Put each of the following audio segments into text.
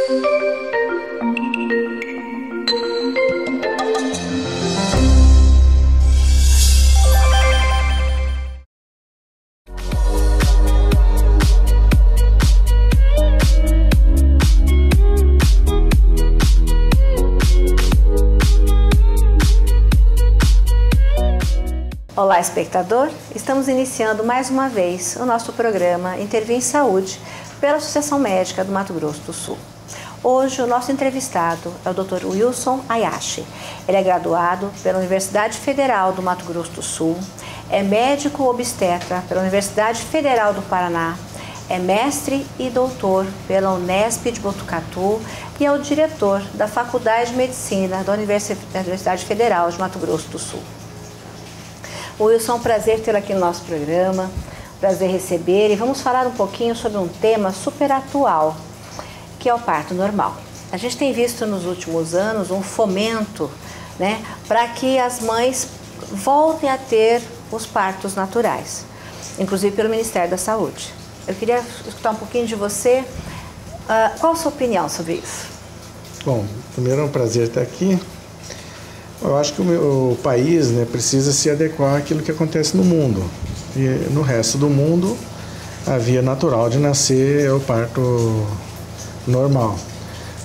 Olá, espectador! Estamos iniciando mais uma vez o nosso programa Intervir em Saúde pela Associação Médica do Mato Grosso do Sul. Hoje o nosso entrevistado é o Dr. Wilson Hayashi. Ele é graduado pela Universidade Federal do Mato Grosso do Sul, é médico obstetra pela Universidade Federal do Paraná, é mestre e doutor pela Unesp de Botucatu e é o diretor da Faculdade de Medicina da Universidade Federal de Mato Grosso do Sul. Wilson, é um prazer tê-lo aqui no nosso programa, prazer receber, e vamos falar um pouquinho sobre um tema super atual, que é o parto normal. A gente tem visto nos últimos anos um fomento, né, para que as mães voltem a ter os partos naturais, inclusive pelo Ministério da Saúde. Eu queria escutar um pouquinho de você, qual a sua opinião sobre isso? Bom, primeiro é um prazer estar aqui. Eu acho que o país, né, precisa se adequar àquilo que acontece no mundo. E no resto do mundo, a via natural de nascer é o parto normal.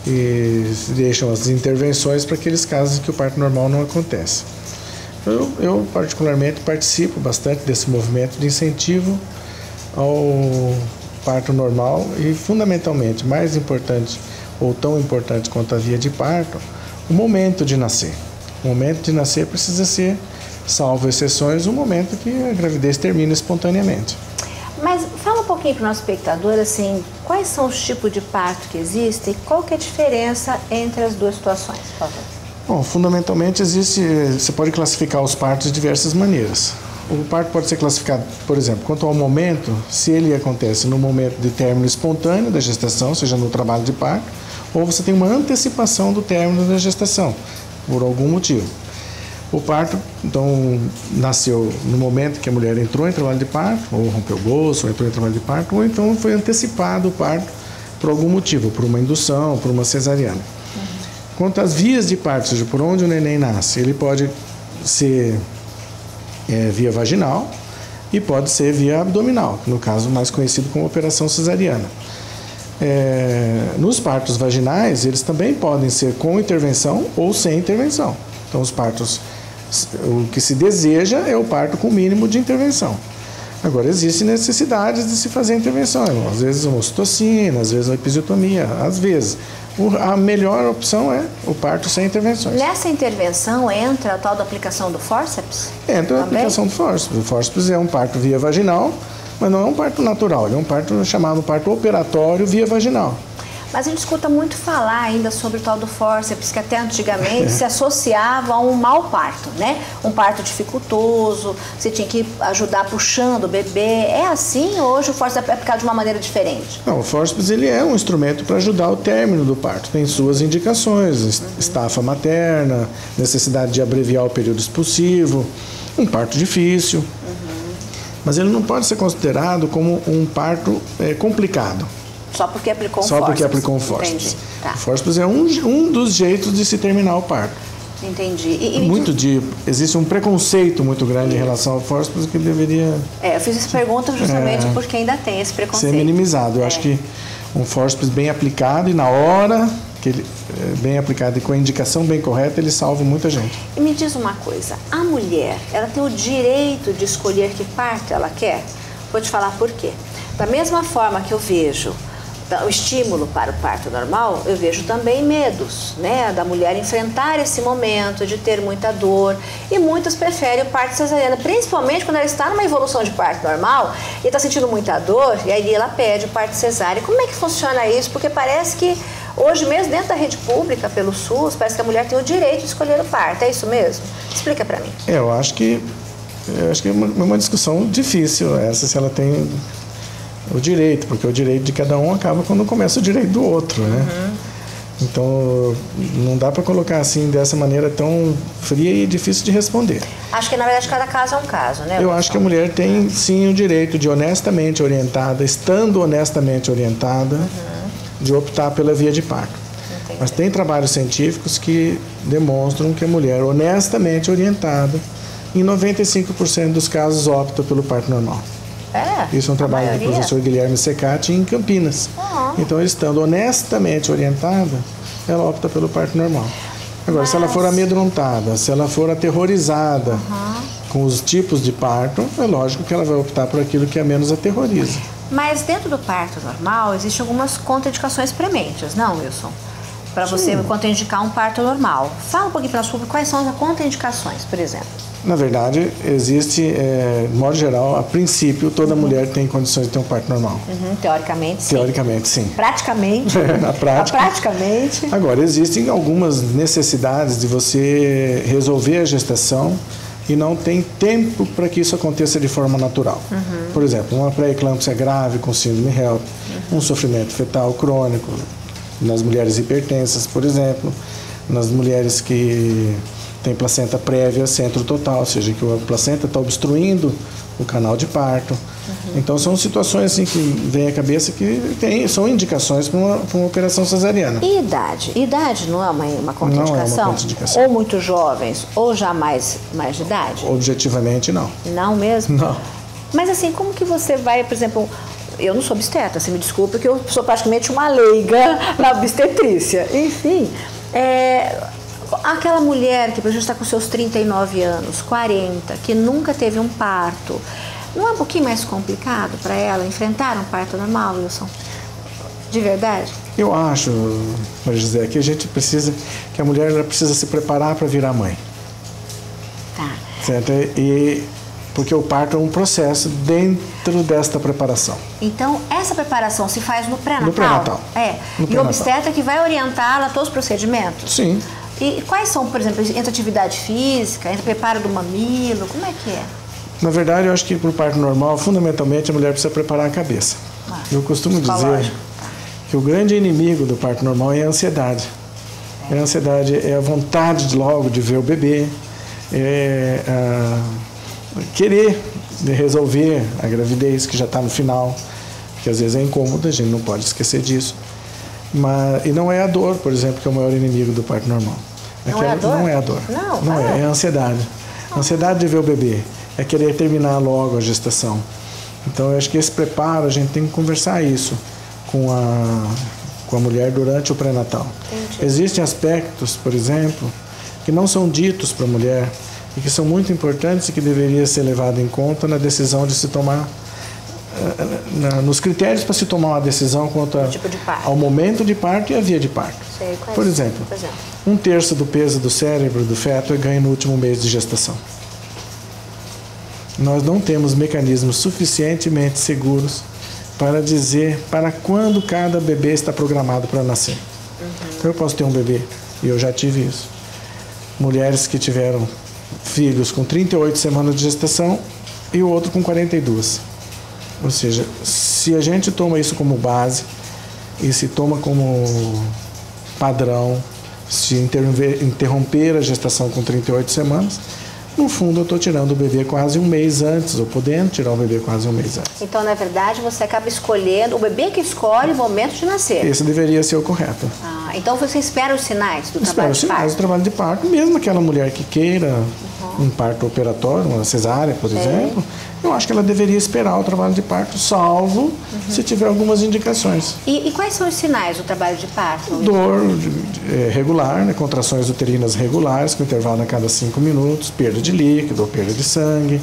E se deixam as intervenções para aqueles casos em que o parto normal não acontece. Eu particularmente participo bastante desse movimento de incentivo ao parto normal e, fundamentalmente, mais importante ou tão importante quanto a via de parto, o momento de nascer. O momento de nascer precisa ser, salvo exceções, o momento que a gravidez termina espontaneamente. Mas fala um pouquinho para o nosso espectador, assim, quais são os tipos de parto que existem e qual que é a diferença entre as duas situações, por favor? Bom, fundamentalmente você pode classificar os partos de diversas maneiras. O parto pode ser classificado, por exemplo, quanto ao momento, se ele acontece no momento de término espontâneo da gestação, seja no trabalho de parto, ou você tem uma antecipação do término da gestação, por algum motivo. O parto, então, nasceu no momento que a mulher entrou em trabalho de parto, ou rompeu o bolso, ou entrou em trabalho de parto, ou então foi antecipado o parto por algum motivo, por uma indução, por uma cesariana. Quanto às vias de parto, ou seja, por onde o neném nasce, ele pode ser via vaginal e pode ser via abdominal, no caso mais conhecido como operação cesariana. Nos partos vaginais, eles também podem ser com intervenção ou sem intervenção. Então, os partos, o que se deseja é o parto com mínimo de intervenção. Agora, existem necessidades de se fazer intervenção. Às vezes uma ocitocina, às vezes uma episiotomia, às vezes. A melhor opção é o parto sem intervenções. Nessa intervenção entra a tal da aplicação do fórceps? Entra a aplicação do fórceps. O fórceps é um parto via vaginal, mas não é um parto natural, é um parto chamado parto operatório via vaginal. Mas a gente escuta muito falar ainda sobre o tal do fórceps, que até antigamente se associava a um mau parto, né? Um parto dificultoso, você tinha que ajudar puxando o bebê. É assim ou hoje o fórceps é aplicado de uma maneira diferente? Não, o fórceps ele é um instrumento para ajudar o término do parto. Tem suas indicações, estafa materna, necessidade de abreviar o período expulsivo, um parto difícil. Mas ele não pode ser considerado como um parto complicado. Só porque aplicou um fórceps? Só porque aplicou um fórceps. Tá. O fórceps é um dos jeitos de se terminar o parto. Entendi. Existe um preconceito muito grande em relação ao fórceps que deveria... eu fiz essa pergunta justamente porque ainda tem esse preconceito. Ser minimizado. Eu acho que um fórceps bem aplicado e na hora... que ele bem aplicado e com a indicação bem correta, ele salva muita gente. E me diz uma coisa, a mulher, ela tem o direito de escolher que parto ela quer? Vou te falar por quê. Da mesma forma que eu vejo o estímulo para o parto normal, eu vejo também medos, né, da mulher enfrentar esse momento de ter muita dor, e muitas preferem o parto cesariana, principalmente quando ela está numa evolução de parto normal e está sentindo muita dor, e aí ela pede o parto cesárea. Como é que funciona isso? Porque parece que hoje mesmo dentro da rede pública, pelo SUS, parece que a mulher tem o direito de escolher o parto. É isso mesmo? Explica para mim. Eu acho que é uma discussão difícil essa, se ela tem o direito, porque o direito de cada um acaba quando começa o direito do outro, né? Então, não dá para colocar assim, dessa maneira tão fria e difícil de responder. Acho que, na verdade, cada caso é um caso, né? Eu acho que a mulher tem, sim, o direito de honestamente orientada, estando honestamente orientada, de optar pela via de parto. Entendi. Mas tem trabalhos científicos que demonstram que a mulher honestamente orientada, em 95% dos casos, opta pelo parto normal. Isso é um trabalho do professor Guilherme Secati em Campinas. Então, estando honestamente orientada, ela opta pelo parto normal. Agora, se ela for amedrontada, se ela for aterrorizada com os tipos de parto, é lógico que ela vai optar por aquilo que a menos aterroriza. Mas dentro do parto normal, existem algumas contraindicações prementes, não, Wilson? Para você contraindicar um parto normal. Fala um pouquinho para nós sobre quais são as contraindicações, por exemplo. Na verdade, existe, de modo geral, a princípio, toda mulher tem condições de ter um parto normal. Teoricamente, sim. Teoricamente, sim. Praticamente. Na prática. Praticamente. Agora, existem algumas necessidades de você resolver a gestação e não tem tempo para que isso aconteça de forma natural. Por exemplo, uma pré-eclâmpsia grave com síndrome HELP, um sofrimento fetal crônico, nas mulheres hipertensas, por exemplo, nas mulheres que têm placenta prévia centro total, ou seja, que a placenta está obstruindo o canal de parto. Então, são situações assim, que vem à cabeça que são indicações para uma operação cesariana. E idade? Idade não é uma contraindicação? Não é uma contraindicação. Ou muito jovens, ou já mais de idade? Objetivamente, não. Não mesmo? Não. Mas assim, como que você vai, por exemplo... Eu não sou obstetra, você me desculpa, porque eu sou praticamente uma leiga na obstetrícia. Enfim, aquela mulher que, por exemplo, está com seus 39 anos, 40, que nunca teve um parto, não é um pouquinho mais complicado para ela enfrentar um parto normal, Wilson? De verdade? Eu acho, Maria José, que a gente precisa, que a mulher ela precisa se preparar para virar mãe. Tá. Certo? Porque o parto é um processo dentro desta preparação. Então, essa preparação se faz no pré-natal? No pré-natal. E o obstetra que vai orientá-la a todos os procedimentos? Sim. E quais são, por exemplo, entre atividade física, entre preparo do mamilo, como é que é? Na verdade, eu acho que para o parto normal, fundamentalmente, a mulher precisa preparar a cabeça. Eu costumo dizer que o grande inimigo do parto normal é a ansiedade. A ansiedade é a vontade logo de ver o bebê, querer resolver a gravidez que já está no final, que às vezes é incômoda, a gente não pode esquecer disso. E não é a dor, por exemplo, que é o maior inimigo do parto normal. Não é a dor? Não é a dor. Não é a ansiedade. A ansiedade de ver o bebê, é querer terminar logo a gestação. Então, eu acho que esse preparo, a gente tem que conversar isso com a mulher durante o pré-natal. Existem aspectos, por exemplo, que não são ditos para a mulher, e que são muito importantes e que deveria ser levado em conta na decisão de se tomar, nos critérios para se tomar uma decisão quanto ao momento de parto e à via de parto. Por exemplo, 1/3 do peso do cérebro do feto é ganho no último mês de gestação. Nós não temos mecanismos suficientemente seguros para dizer para quando cada bebê está programado para nascer. Então, eu posso ter um bebê, e eu já tive isso. Mulheres que tiveram filhos com 38 semanas de gestação e o outro com 42. Ou seja, se a gente toma isso como base e se toma como padrão, se interromper a gestação com 38 semanas, no fundo eu estou tirando o bebê quase um mês antes, ou podendo tirar o bebê quase um mês antes. Então, na verdade, você acaba escolhendo, o bebê que escolhe o momento de nascer. Esse deveria ser o correto. Então você espera os sinais do trabalho de parto? Espera os sinais do trabalho de parto, mesmo aquela mulher que queira um parto operatório, uma cesárea, por exemplo, eu acho que ela deveria esperar o trabalho de parto, salvo se tiver algumas indicações. E quais são os sinais do trabalho de parto? Dor regular, né, contrações uterinas regulares, com intervalo a cada 5 minutos, perda de líquido ou perda de sangue,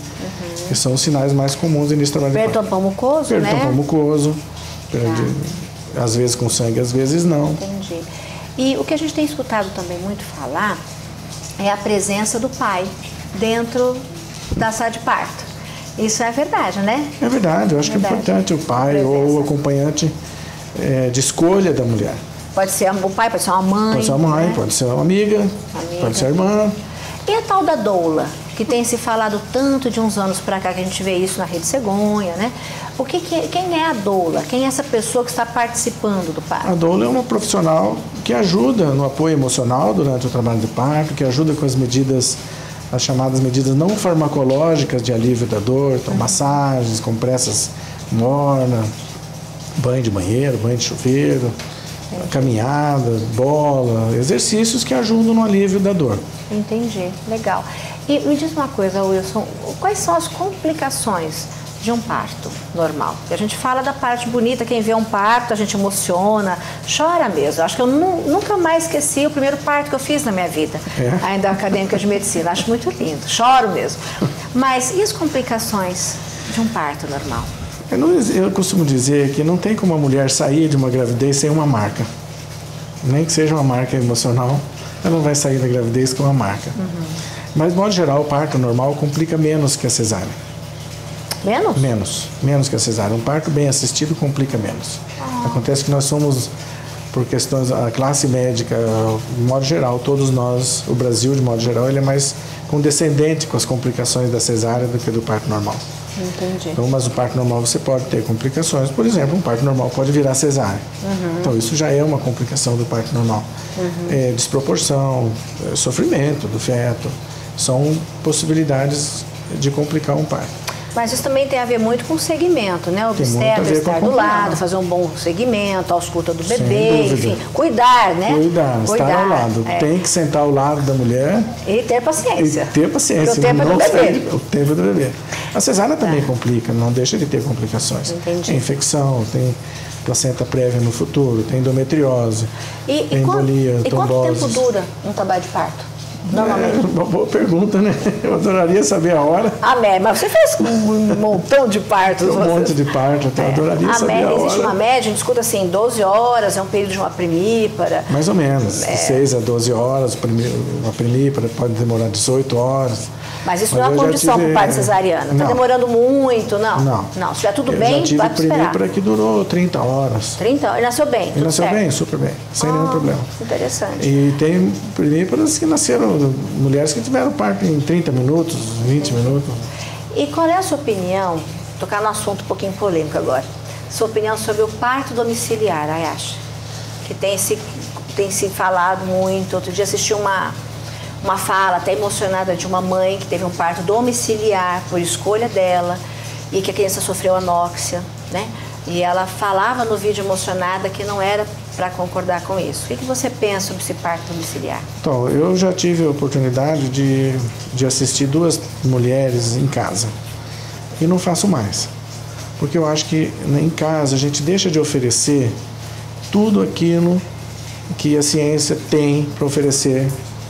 que são os sinais mais comuns no início do trabalho de parto. Tampão mucoso, né? Tampão mucoso, às vezes com sangue, às vezes não. Entendi. E o que a gente tem escutado também muito falar é a presença do pai dentro da sala de parto. Isso é verdade, né? É verdade, eu acho que é importante o pai ou o acompanhante de escolha da mulher. Pode ser o pai, pode ser uma mãe. Pode ser uma mãe, pode ser uma amiga, pode ser a irmã. E a tal da doula, que tem se falado tanto de uns anos para cá, que a gente vê isso na Rede Cegonha, né? Quem é a doula? Quem é essa pessoa que está participando do parto? A doula é uma profissional que ajuda no apoio emocional durante o trabalho de parto, que ajuda com as chamadas medidas não farmacológicas de alívio da dor, então massagens, compressas mornas, banho de banheiro, banho de chuveiro, caminhada, bola, exercícios que ajudam no alívio da dor. Entendi, legal. E me diz uma coisa, Wilson, quais são as complicações de um parto normal? Porque a gente fala da parte bonita, quem vê um parto, a gente emociona, chora mesmo. Acho que eu nunca mais esqueci o primeiro parto que eu fiz na minha vida, ainda acadêmica de medicina. Acho muito lindo, choro mesmo. Mas e as complicações de um parto normal? Eu costumo dizer que não tem como a mulher sair de uma gravidez sem uma marca. Nem que seja uma marca emocional, ela não vai sair da gravidez com uma marca. Mas, de modo geral, o parto normal complica menos que a cesárea. Menos? Menos que a cesárea. Um parto bem assistido complica menos. Acontece que nós somos, por questões, a classe médica, de modo geral, todos nós, o Brasil, de modo geral, ele é mais condescendente com as complicações da cesárea do que do parto normal. Entendi. Então, mas o parto normal você pode ter complicações. Por exemplo, um parto normal pode virar cesárea. Então, isso já é uma complicação do parto normal. Desproporção, sofrimento do feto, são possibilidades de complicar um parto. Mas isso também tem a ver muito com o segmento, né? O obstetra estar do lado, fazer um bom segmento, a ausculta do bebê, enfim, cuidar, né? Cuidar, estar ao lado. Tem que sentar ao lado da mulher. E ter paciência. E ter paciência. O tempo é do bebê. O tempo do bebê. A cesárea também complica, não deixa de ter complicações. Entendi. Tem infecção, tem placenta prévia no futuro, tem endometriose, tem embolia, trombose. E quanto tempo dura um trabalho de parto? Normalmente. Uma boa pergunta, né? Eu adoraria saber a hora. Mas você fez um montão de partos. Um monte de parto, eu adoraria saber a hora. Existe uma média, a gente escuta assim, 12 horas, é um período de uma primípara. Mais ou menos, de 6 a 12 horas, uma primípara pode demorar 18 horas. Mas isso não é uma condição para o parto cesariano. Está demorando muito, não? Não. Se estiver tudo bem, vai esperar. Eu já tive primípara que durou 30 horas. 30 horas? E nasceu bem? E nasceu bem, super bem, sem nenhum problema. Interessante. E tem primíparas que nasceram, mulheres que tiveram parto em 30 minutos, 20 minutos. E qual é a sua opinião, tocar no assunto um pouquinho polêmico agora, sua opinião sobre o parto domiciliar, Ayasha? Que tem se falado muito. Outro dia assisti uma fala até emocionada de uma mãe que teve um parto domiciliar por escolha dela e que a criança sofreu anóxia, né? E ela falava no vídeo emocionada que não era para concordar com isso. O que você pensa sobre esse parto domiciliar? Então, eu já tive a oportunidade de assistir 2 mulheres em casa e não faço mais, porque eu acho que em casa a gente deixa de oferecer tudo aquilo que a ciência tem para oferecer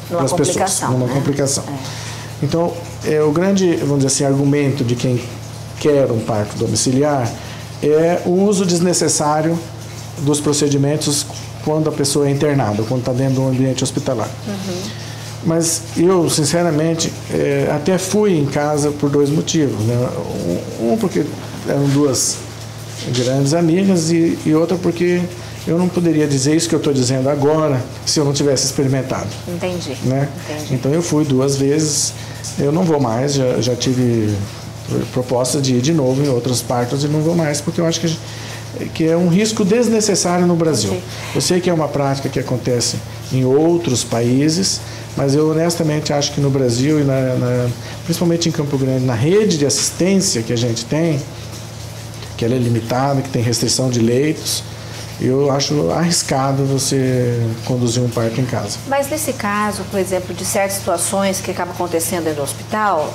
para as pessoas, numa complicação. Então, o grande, vamos dizer assim, argumento de quem quer um parto domiciliar é o uso desnecessário dos procedimentos quando a pessoa é internada, quando está dentro de um ambiente hospitalar. Mas eu, sinceramente, até fui em casa por 2 motivos, né? Um porque eram 2 grandes amigas e outra porque eu não poderia dizer isso que eu estou dizendo agora se eu não tivesse experimentado. Entendi. Né? Entendi. Então eu fui 2 vezes, eu não vou mais, já tive proposta de ir de novo em outros partos e não vou mais, porque eu acho que é um risco desnecessário no Brasil. Entendi. Eu sei que é uma prática que acontece em outros países, mas eu honestamente acho que no Brasil, e principalmente em Campo Grande, na rede de assistência que a gente tem, que ela é limitada, que tem restrição de leitos, eu acho arriscado você conduzir um parto em casa. Mas nesse caso, por exemplo, de certas situações que acabam acontecendo dentro do hospital,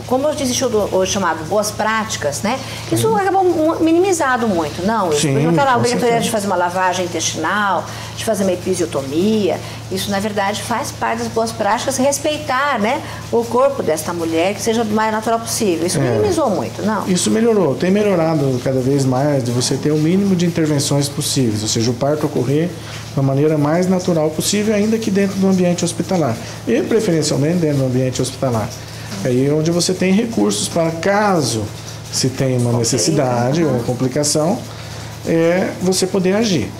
como existe o chamado boas práticas, né? Isso acabou minimizado muito, não? Sim, aquela obrigatoriedade de fazer uma lavagem intestinal, de fazer uma episiotomia, isso na verdade faz parte das boas práticas, respeitar, né, o corpo desta mulher, que seja o mais natural possível. Isso minimizou muito, não? Isso melhorou, tem melhorado cada vez mais de você ter o mínimo de intervenções possíveis, ou seja, o parto ocorrer da maneira mais natural possível, ainda que dentro do ambiente hospitalar, e preferencialmente dentro do ambiente hospitalar. Aí é onde você tem recursos para, caso se tenha uma necessidade ou uma complicação, você poder agir.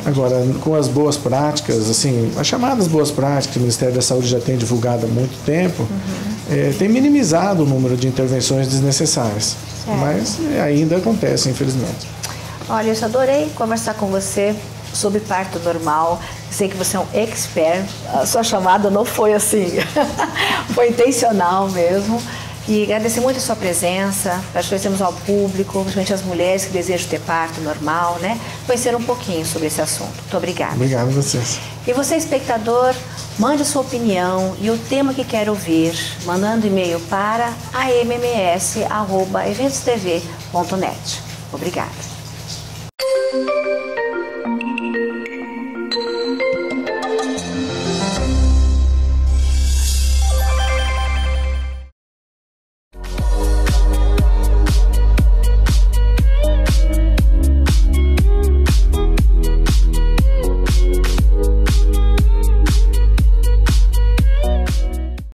Agora, com as boas práticas, assim, as chamadas boas práticas que o Ministério da Saúde já tem divulgado há muito tempo, tem minimizado o número de intervenções desnessárias, mas ainda acontece, infelizmente. Olha, eu adorei conversar com você sobre parto normal. Sei que você é um expert, a sua chamada não foi assim, foi intencional mesmo. E agradecer muito a sua presença, para conhecermos ao público, principalmente as mulheres que desejam ter parto normal, né? Conhecer um pouquinho sobre esse assunto. Muito obrigada. Obrigado a vocês. E você, espectador, mande a sua opinião e o tema que quer ouvir, mandando e-mail para amms@eventostv.net. Obrigada.